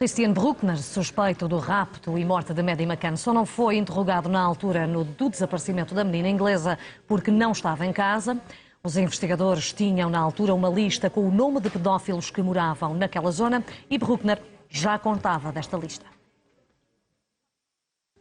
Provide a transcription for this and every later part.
Christian Bruckner, suspeito do rapto e morte de Maddie McCann, só não foi interrogado na altura do desaparecimento da menina inglesa porque não estava em casa. Os investigadores tinham na altura uma lista com o nome de pedófilos que moravam naquela zona e Bruckner já contava desta lista.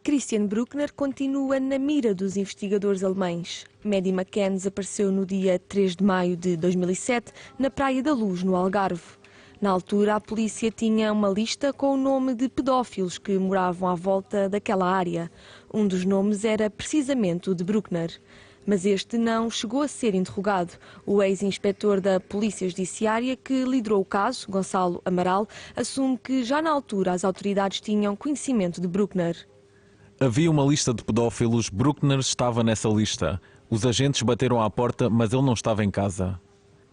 Christian Bruckner continua na mira dos investigadores alemães. Maddie McCann desapareceu no dia 3 de maio de 2007 na Praia da Luz, no Algarve. Na altura, a polícia tinha uma lista com o nome de pedófilos que moravam à volta daquela área. Um dos nomes era precisamente o de Bruckner. Mas este não chegou a ser interrogado. O ex-inspetor da Polícia Judiciária que liderou o caso, Gonçalo Amaral, assume que já na altura as autoridades tinham conhecimento de Bruckner. Havia uma lista de pedófilos, Bruckner estava nessa lista. Os agentes bateram à porta, mas ele não estava em casa.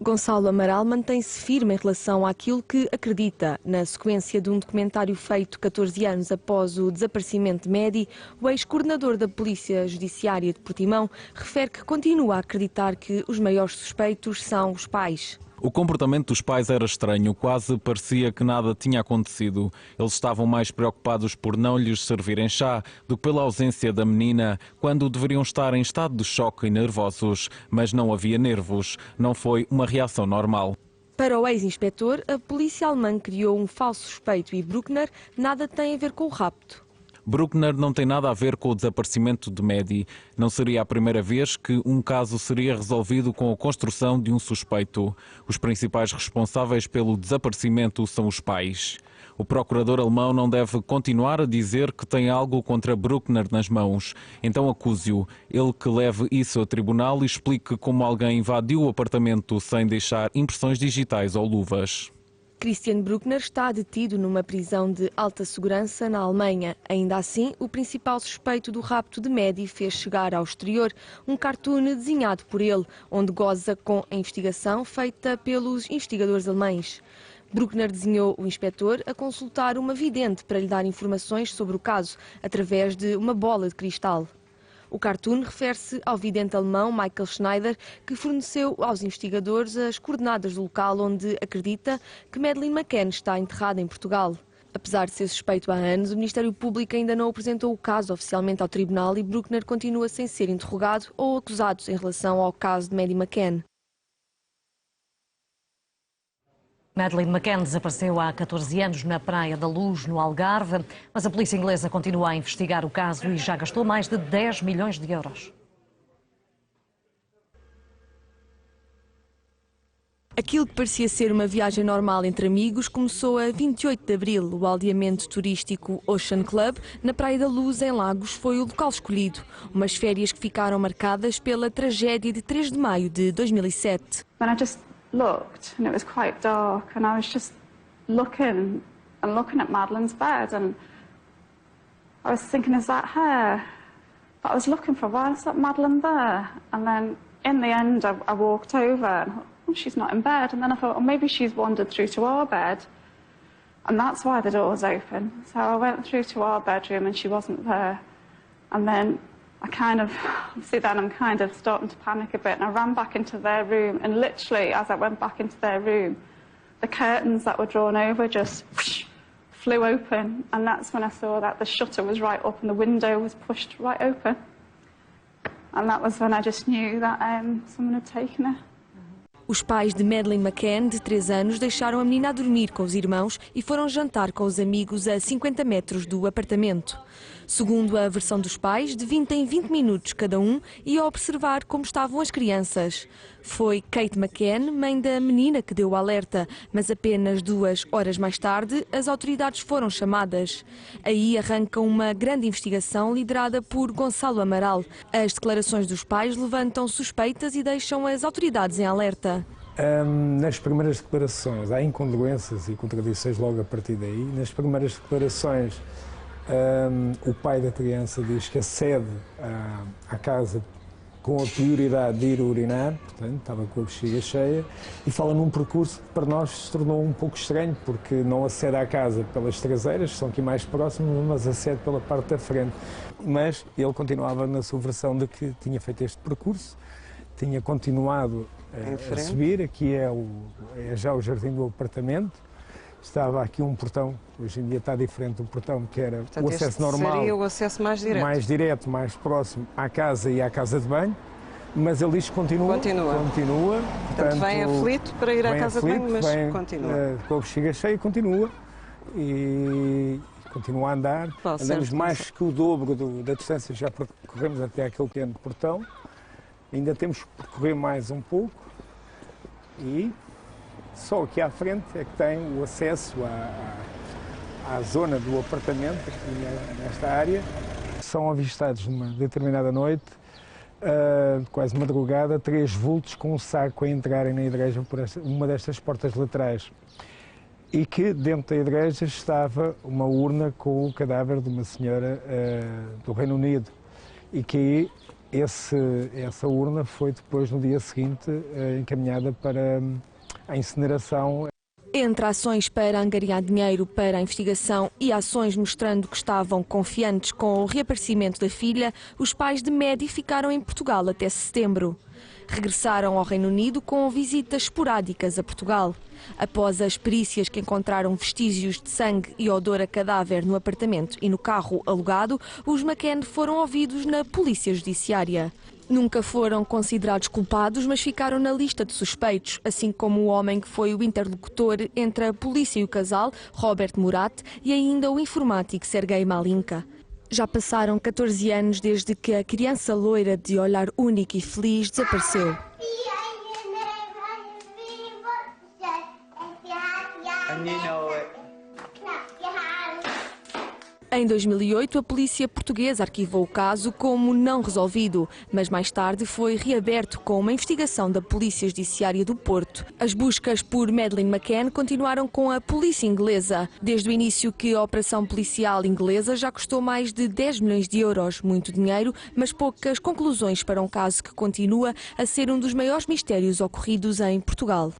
Gonçalo Amaral mantém-se firme em relação àquilo que acredita. Na sequência de um documentário feito 14 anos após o desaparecimento de Maddie, o ex-coordenador da Polícia Judiciária de Portimão refere que continua a acreditar que os maiores suspeitos são os pais. O comportamento dos pais era estranho, quase parecia que nada tinha acontecido. Eles estavam mais preocupados por não lhes servirem chá do que pela ausência da menina, quando deveriam estar em estado de choque e nervosos. Mas não havia nervos, não foi uma reação normal. Para o ex-inspetor, a polícia alemã criou um falso suspeito e Bruckner nada tem a ver com o rapto. Bruckner não tem nada a ver com o desaparecimento de Maddie. Não seria a primeira vez que um caso seria resolvido com a construção de um suspeito. Os principais responsáveis pelo desaparecimento são os pais. O procurador alemão não deve continuar a dizer que tem algo contra Bruckner nas mãos. Então acuse-o. Ele que leve isso ao tribunal e explique como alguém invadiu o apartamento sem deixar impressões digitais ou luvas. Christian Bruckner está detido numa prisão de alta segurança na Alemanha. Ainda assim, o principal suspeito do rapto de Maddie fez chegar ao exterior um cartoon desenhado por ele, onde goza com a investigação feita pelos investigadores alemães. Bruckner desenhou o inspetor a consultar uma vidente para lhe dar informações sobre o caso, através de uma bola de cristal. O cartoon refere-se ao vidente alemão Michael Schneider, que forneceu aos investigadores as coordenadas do local onde acredita que Madeleine McCann está enterrada em Portugal. Apesar de ser suspeito há anos, o Ministério Público ainda não apresentou o caso oficialmente ao tribunal e Bruckner continua sem ser interrogado ou acusado em relação ao caso de Maddie McCann. Madeleine McCann desapareceu há 14 anos na Praia da Luz, no Algarve, mas a polícia inglesa continua a investigar o caso e já gastou mais de 10 milhões de euros. Aquilo que parecia ser uma viagem normal entre amigos começou a 28 de abril. O aldeamento turístico Ocean Club, na Praia da Luz, em Lagos, foi o local escolhido. Umas férias que ficaram marcadas pela tragédia de 3 de maio de 2007. Looked and it was quite dark and I was just looking at Madeleine's bed and I was thinking, is that her? But I was looking for, why is that Madeleine there? And then in the end I walked over and thought, oh, she's not in bed. And then I thought, oh, maybe she's wandered through to our bed and that's why the door was open. So I went through to our bedroom and she wasn't there. And then I'm kind of starting to panic a bit and I ran back into their room and literally as I went back into their room, the curtains that were drawn over just whoosh, flew open and that's when I saw that the shutter was right up and the window was pushed right open. And that was when I just knew that someone had taken her. Os pais de Madeleine McCann, de 3 anos, deixaram a menina a dormir com os irmãos e foram jantar com os amigos a 50 metros do apartamento. Segundo a versão dos pais, de 20 em 20 minutos cada um, ia observar como estavam as crianças. Foi Kate McCann, mãe da menina, que deu o alerta, mas apenas 2 horas mais tarde as autoridades foram chamadas. Aí arranca uma grande investigação liderada por Gonçalo Amaral. As declarações dos pais levantam suspeitas e deixam as autoridades em alerta. Nas primeiras declarações há incongruências e contradições logo a partir daí. Nas primeiras declarações o pai da criança diz que acede à casa com a prioridade de ir urinar, portanto estava com a bexiga cheia, e fala num percurso que para nós se tornou um pouco estranho, porque não acede à casa pelas traseiras, que são aqui mais próximas, mas acede pela parte da frente. Mas ele continuava na sua versão de que tinha feito este percurso, tinha continuado a subir, aqui é já o jardim do apartamento, estava aqui um portão, hoje em dia está diferente do portão, que era Portanto, o acesso este normal. seria o acesso mais direto. Mais direto, mais próximo à casa e à casa de banho, mas ali isto continua. Portanto, vem aflito para ir à casa de banho, mas continua. Com a bexiga cheia, continua. E continua a andar. Andamos mais que o dobro da distância, já percorremos até aquele pequeno portão. Ainda temos que percorrer mais um pouco. E só aqui à frente é que tem o acesso à zona do apartamento, aqui nesta área. São avistados numa determinada noite, quase madrugada, 3 vultos com um saco a entrarem na igreja por uma destas portas laterais. E que dentro da igreja estava uma urna com o cadáver de uma senhora do Reino Unido. E que essa urna foi depois, no dia seguinte, encaminhada para a incineração. Entre ações para angariar dinheiro para a investigação e ações mostrando que estavam confiantes com o reaparecimento da filha, os pais de Maddie ficaram em Portugal até setembro. Regressaram ao Reino Unido com visitas esporádicas a Portugal. Após as perícias que encontraram vestígios de sangue e odor a cadáver no apartamento e no carro alugado, os McCann foram ouvidos na Polícia Judiciária. Nunca foram considerados culpados, mas ficaram na lista de suspeitos, assim como o homem que foi o interlocutor entre a polícia e o casal, Robert Murat, e ainda o informático Sergei Malinka. Já passaram 14 anos desde que a criança loira de olhar único e feliz desapareceu. Em 2008, a polícia portuguesa arquivou o caso como não resolvido, mas mais tarde foi reaberto com uma investigação da Polícia Judiciária do Porto. As buscas por Madeleine McCann continuaram com a polícia inglesa. Desde o início que a operação policial inglesa já custou mais de 10 milhões de euros, muito dinheiro, mas poucas conclusões para um caso que continua a ser um dos maiores mistérios ocorridos em Portugal.